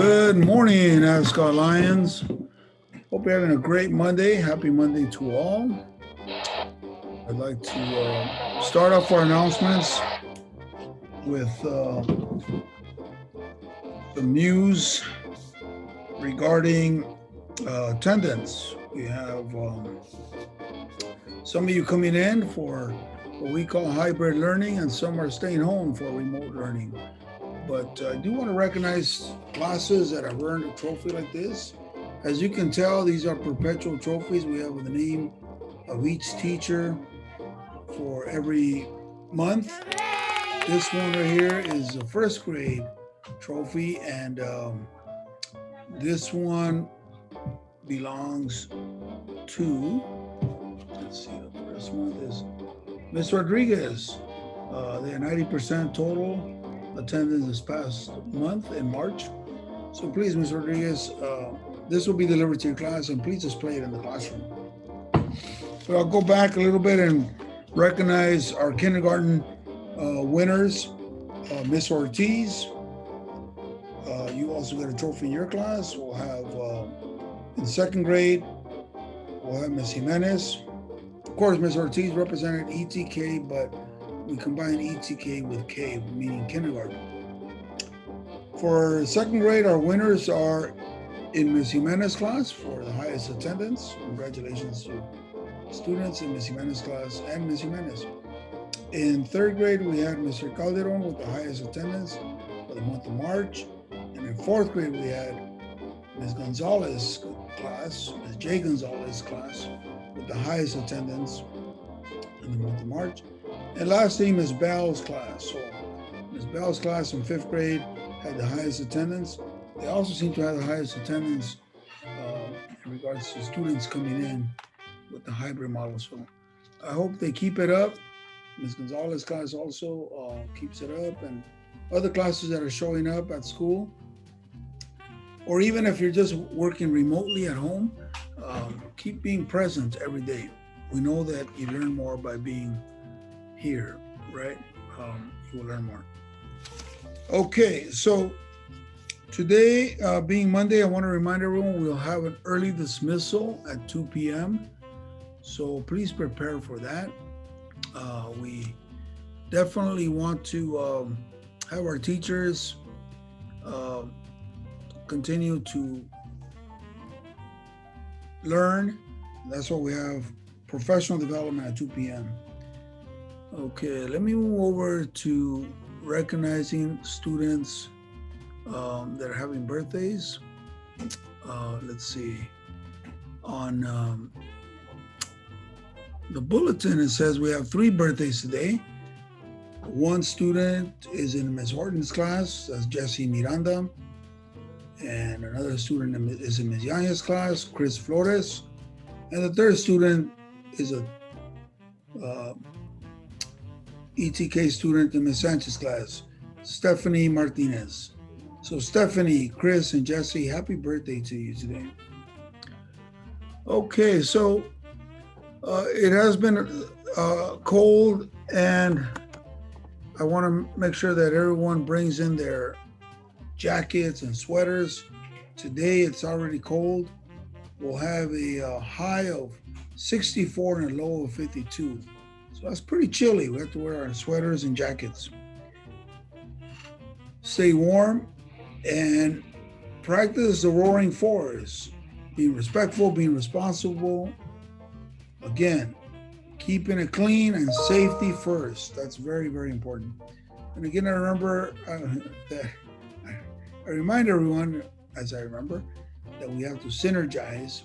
Good morning, Ascot Lions. Hope you're having a great Monday. Happy Monday to all. I'd like to start off our announcements with the news regarding attendance. We have some of you coming in for what we call hybrid learning, and some are staying home for remote learning. But I do want to recognize classes that have earned a trophy like this. As you can tell, these are perpetual trophies. We have the name of each teacher for every month. This one right here is a first grade trophy, and this one belongs to, let's see, the first one is Miss Rodriguez. They had 90% total attendance this past month in March. So please, Ms. Rodriguez, this will be delivered to your class, and please display it in the classroom. So I'll go back a little bit and recognize our kindergarten winners. Miss Ortiz, you also got a trophy in your class. We'll have in second grade, we'll have Miss Jimenez. Of course, Miss Ortiz represented ETK, but we combine ETK with K, meaning kindergarten. For second grade, our winners are in Ms. Jimenez class for the highest attendance. Congratulations to students in Ms. Jimenez class and Ms. Jimenez. In third grade, we had Mr. Calderon with the highest attendance for the month of March. And in fourth grade, we had Ms. Gonzalez class, Ms. J. Gonzalez class with the highest attendance in the month of March. And lastly, Ms. Bell's class. So Ms. Bell's class in fifth grade had the highest attendance. They also seem to have the highest attendance in regards to students coming in with the hybrid model. So I hope they keep it up. Ms. Gonzalez class also keeps it up, and other classes that are showing up at school, or even if you're just working remotely at home, keep being present every day. We know that you learn more by being here, right? You will learn more. Okay, so today, being Monday, I want to remind everyone we'll have an early dismissal at 2 p.m. So please prepare for that. We definitely want to have our teachers continue to learn. That's why we have professional development at 2 p.m. Okay, let me move over to recognizing students that are having birthdays. Let's see. On the bulletin, it says we have 3 birthdays today. One student is in Ms. Horton's class, that's Jesse Miranda. And another student is in Ms. Yanya's class, Chris Flores. And the third student is a ETK student in Ms. Sanchez's class, Stephanie Martinez. So Stephanie, Chris, and Jesse, happy birthday to you today. Okay, so it has been cold, and I want to make sure that everyone brings in their jackets and sweaters. Today it's already cold. We'll have a high of 64 and a low of 52. So that's pretty chilly. We have to wear our sweaters and jackets. Stay warm and practice the roaring fours. Being respectful, being responsible. Again, keeping it clean and safety first. That's very, very important. And again, I remember that I remind everyone, as I remember, that we have to synergize